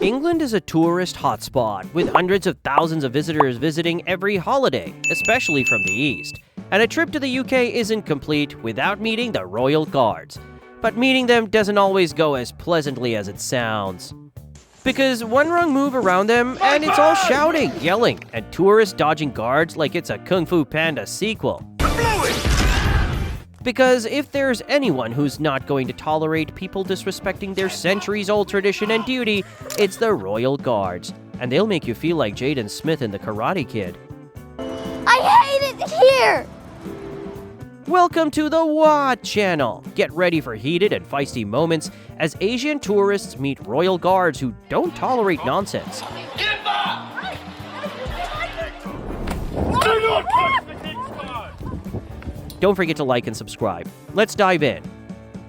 England is a tourist hotspot, with hundreds of thousands of visitors visiting every holiday, especially from the east. And a trip to the UK isn't complete without meeting the Royal Guards. But meeting them doesn't always go as pleasantly as it sounds. Because one wrong move around them, and it's all shouting, yelling, and tourists dodging guards like it's a Kung Fu Panda sequel. Because if there's anyone who's not going to tolerate people disrespecting their centuries-old tradition and duty, it's the Royal Guards. And they'll make you feel like Jaden Smith in The Karate Kid. I hate it here! Welcome to the What Channel! Get ready for heated and feisty moments as Asian tourists meet Royal Guards who don't tolerate nonsense. Get back! Do not touch the king's guard! Don't forget to like and subscribe. Let's dive in.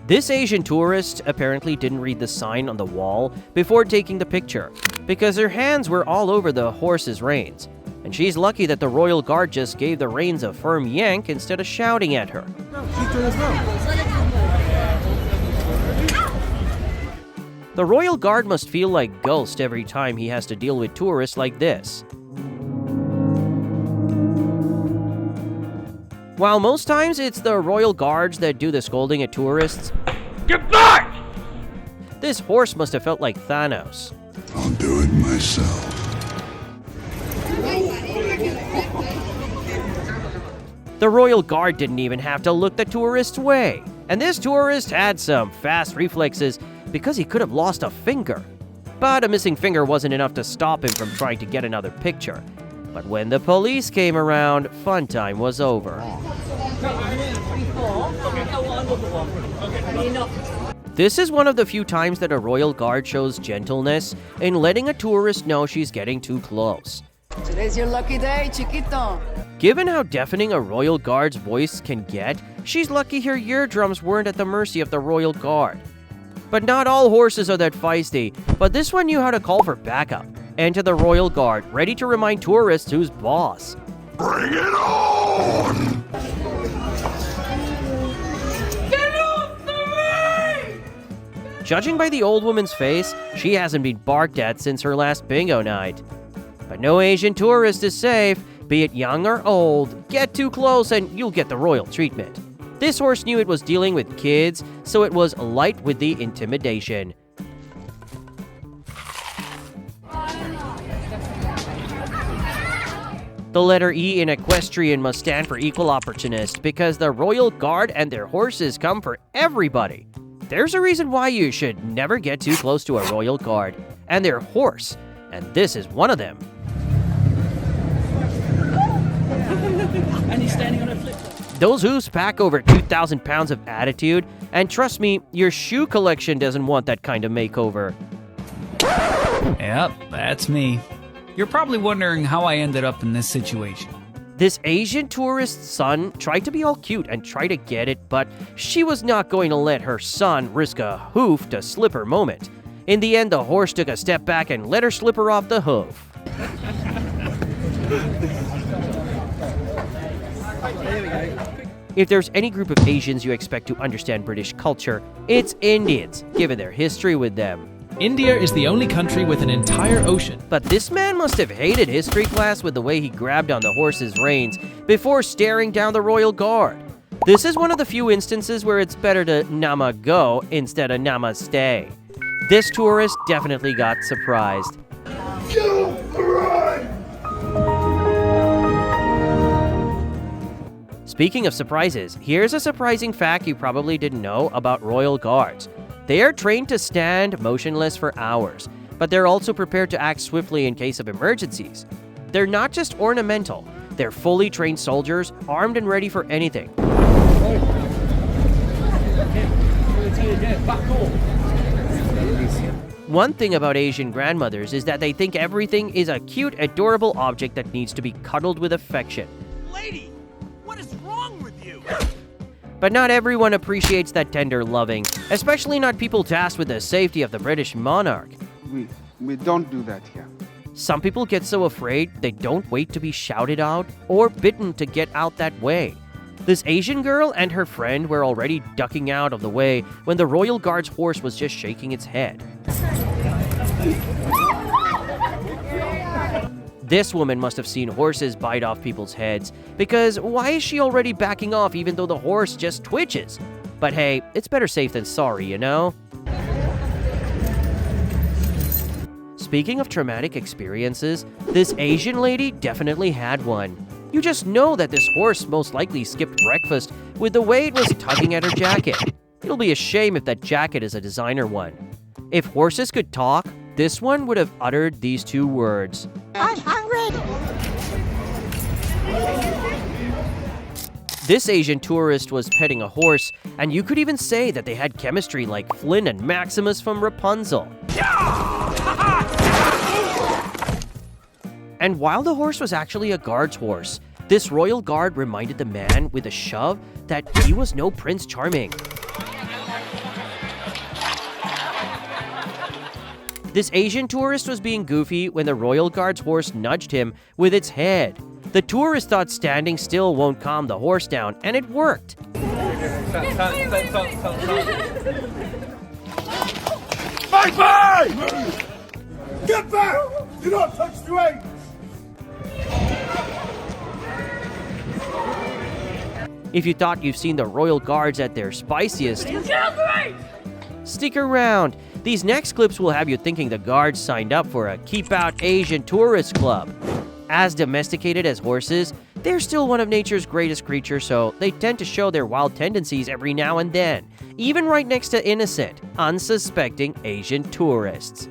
This Asian tourist apparently didn't read the sign on the wall before taking the picture, because her hands were all over the horse's reins. And she's lucky that the Royal Guard just gave the reins a firm yank instead of shouting at her. She's doing as well. The Royal Guard must feel like Ghost every time he has to deal with tourists like this. While most times it's the Royal Guards that do the scolding at tourists, Get back! this horse must have felt like Thanos. I'll do it myself. The Royal Guard didn't even have to look the tourist's way. And this tourist had some fast reflexes because he could have lost a finger. But a missing finger wasn't enough to stop him from trying to get another picture. But when the police came around, fun time was over. This is one of the few times that a Royal Guard shows gentleness in letting a tourist know she's getting too close. Today's your lucky day, chiquito. Given how deafening a Royal Guard's voice can get, she's lucky her eardrums weren't at the mercy of the Royal Guard. But not all horses are that feisty, but this one knew how to call for backup. Enter the Royal Guard, ready to remind tourists who's boss. Bring it on! Get off the ring! Judging by the old woman's face, she hasn't been barked at since her last bingo night. But no Asian tourist is safe, be it young or old. Get too close and you'll get the royal treatment. This horse knew it was dealing with kids, so it was light with the intimidation. The letter E in equestrian must stand for equal opportunist because the Royal Guard and their horses come for everybody. There's a reason why you should never get too close to a Royal Guard and their horse, and this is one of them. And he's standing on a flip. Those hooves pack over 2,000 pounds of attitude, and trust me, your shoe collection doesn't want that kind of makeover. Yep, that's me. You're probably wondering how I ended up in this situation. This Asian tourist's son tried to be all cute and try to get it, but she was not going to let her son risk a hoof to slip her moment. In the end, the horse took a step back and let her slip her off the hoof. If there's any group of Asians you expect to understand British culture, it's Indians, given their history with them. India is the only country with an entire ocean. But this man must have hated history class with the way he grabbed on the horse's reins before staring down the Royal Guard. This is one of the few instances where it's better to nama go instead of namaste. This tourist definitely got surprised. Get off the ride! Speaking of surprises, here's a surprising fact you probably didn't know about Royal Guards. They are trained to stand motionless for hours, but they're also prepared to act swiftly in case of emergencies. They're not just ornamental, they're fully trained soldiers, armed and ready for anything. One thing about Asian grandmothers is that they think everything is a cute, adorable object that needs to be cuddled with affection. Lady, what is wrong with you? But not everyone appreciates that tender loving, especially not people tasked with the safety of the British monarch. We don't do that here. Some people get so afraid they don't wait to be shouted out or bitten to get out that way. This Asian girl and her friend were already ducking out of the way when the Royal Guard's horse was just shaking its head. This woman must have seen horses bite off people's heads, because why is she already backing off even though the horse just twitches? But hey, it's better safe than sorry, you know? Speaking of traumatic experiences, this Asian lady definitely had one. You just know that this horse most likely skipped breakfast with the way it was tugging at her jacket. It'll be a shame if that jacket is a designer one. If horses could talk, this one would have uttered these two words. I'm hungry. This Asian tourist was petting a horse, and you could even say that they had chemistry like Flynn and Maximus from Rapunzel. And while the horse was actually a guard's horse, this royal guard reminded the man with a shove that he was no Prince Charming. This Asian tourist was being goofy when the royal guard's horse nudged him with its head. The tourist thought standing still won't calm the horse down, and it worked. Bye-bye! Get back! Do not touch the reins! If you thought you've seen the royal guards at their spiciest, stick around. These next clips will have you thinking the guards signed up for a Keep Out Asian Tourist Club. As domesticated as horses, they're still one of nature's greatest creatures, so they tend to show their wild tendencies every now and then, even right next to innocent, unsuspecting Asian tourists.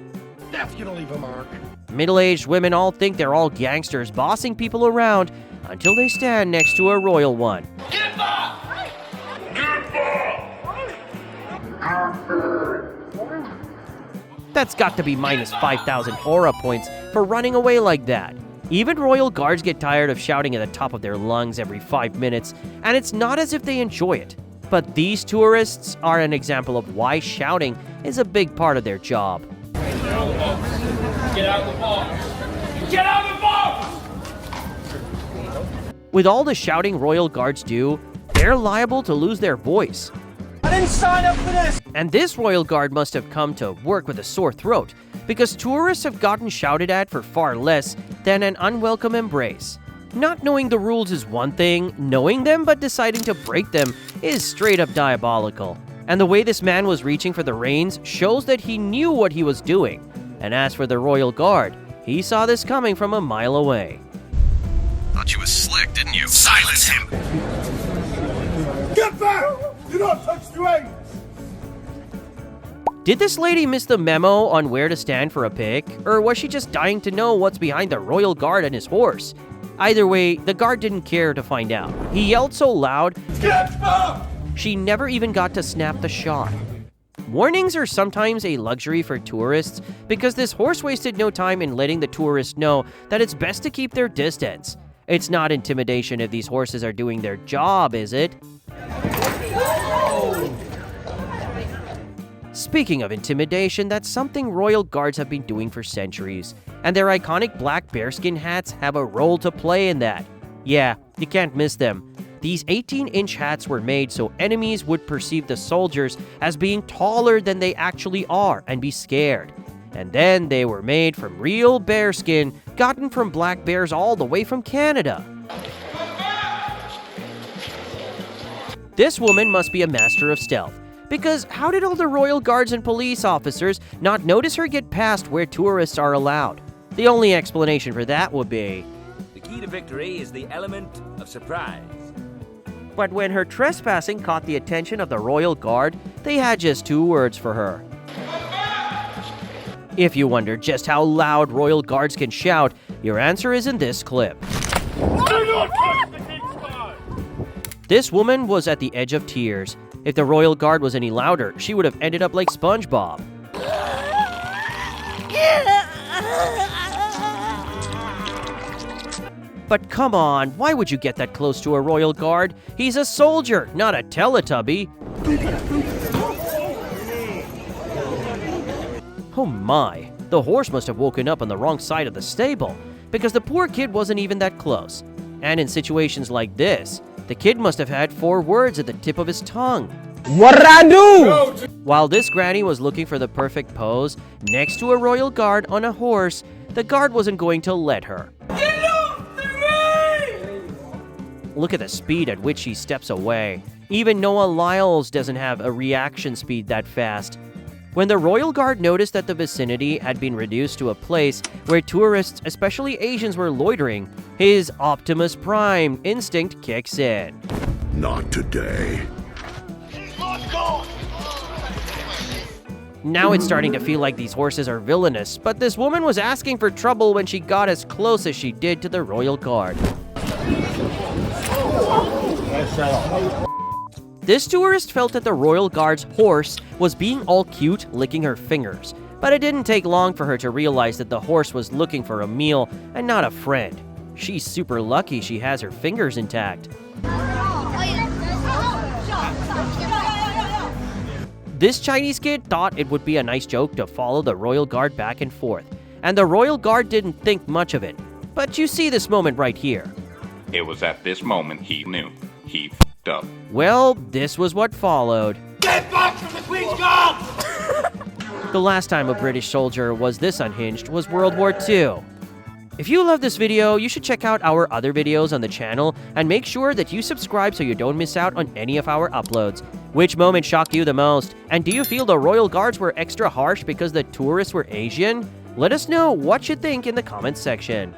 That's gonna leave a mark. Middle-aged women all think they're all gangsters bossing people around until they stand next to a royal one. Get back! Get back! That's got to be minus 5,000 aura points for running away like that. Even royal guards get tired of shouting at the top of their lungs every 5 minutes, and it's not as if they enjoy it. But these tourists are an example of why shouting is a big part of their job. Get out of the box! Get out of the box! With all the shouting royal guards do, they're liable to lose their voice. I didn't sign up for this! And this royal guard must have come to work with a sore throat, because tourists have gotten shouted at for far less than an unwelcome embrace. Not knowing the rules is one thing, knowing them but deciding to break them is straight up diabolical. And the way this man was reaching for the reins shows that he knew what he was doing. And as for the royal guard, he saw this coming from a mile away. Thought you was slick, didn't you? Silence him! Get back! Do not touch the reins! Did this lady miss the memo on where to stand for a pic? Or was she just dying to know what's behind the royal guard and his horse? Either way, the guard didn't care to find out. He yelled so loud, Get back! she never even got to snap the shot. Warnings are sometimes a luxury for tourists because this horse wasted no time in letting the tourists know that it's best to keep their distance. It's not intimidation if these horses are doing their job, is it? Speaking of intimidation, that's something royal guards have been doing for centuries, and their iconic black bearskin hats have a role to play in that. Yeah, you can't miss them. These 18-inch hats were made so enemies would perceive the soldiers as being taller than they actually are and be scared. And then they were made from real bearskin, gotten from black bears all the way from Canada. This woman must be a master of stealth, because how did all the royal guards and police officers not notice her get past where tourists are allowed? The only explanation for that would be, the key to victory is the element of surprise. But when her trespassing caught the attention of the royal guard, they had just 2 words for her. If you wonder just how loud royal guards can shout, your answer is in this clip. Do not touch the king's spy! This woman was at the edge of tears. If the royal guard was any louder, she would have ended up like SpongeBob. But come on, why would you get that close to a royal guard? He's a soldier, not a Teletubby. Oh my, the horse must have woken up on the wrong side of the stable, because the poor kid wasn't even that close. And in situations like this, the kid must have had 4 words at the tip of his tongue. What'd I do? While this granny was looking for the perfect pose next to a royal guard on a horse, the guard wasn't going to let her. Look at the speed at which she steps away. Even Noah Lyles doesn't have a reaction speed that fast. When the Royal Guard noticed that the vicinity had been reduced to a place where tourists, especially Asians, were loitering, his Optimus Prime instinct kicks in. Not today. Now it's starting to feel like these horses are villainous, but this woman was asking for trouble when she got as close as she did to the Royal Guard. This tourist felt that the Royal Guard's horse was being all cute, licking her fingers, but it didn't take long for her to realize that the horse was looking for a meal and not a friend. She's super lucky she has her fingers intact. This Chinese kid thought it would be a nice joke to follow the Royal Guard back and forth, and the Royal Guard didn't think much of it. But you see this moment right here. It was at this moment he knew. He f***ed up. Well, this was what followed. Get back from the Queen's Guard! The last time a British soldier was this unhinged was World War II. If you love this video, you should check out our other videos on the channel and make sure that you subscribe so you don't miss out on any of our uploads. Which moment shocked you the most? And do you feel the Royal Guards were extra harsh because the tourists were Asian? Let us know what you think in the comments section.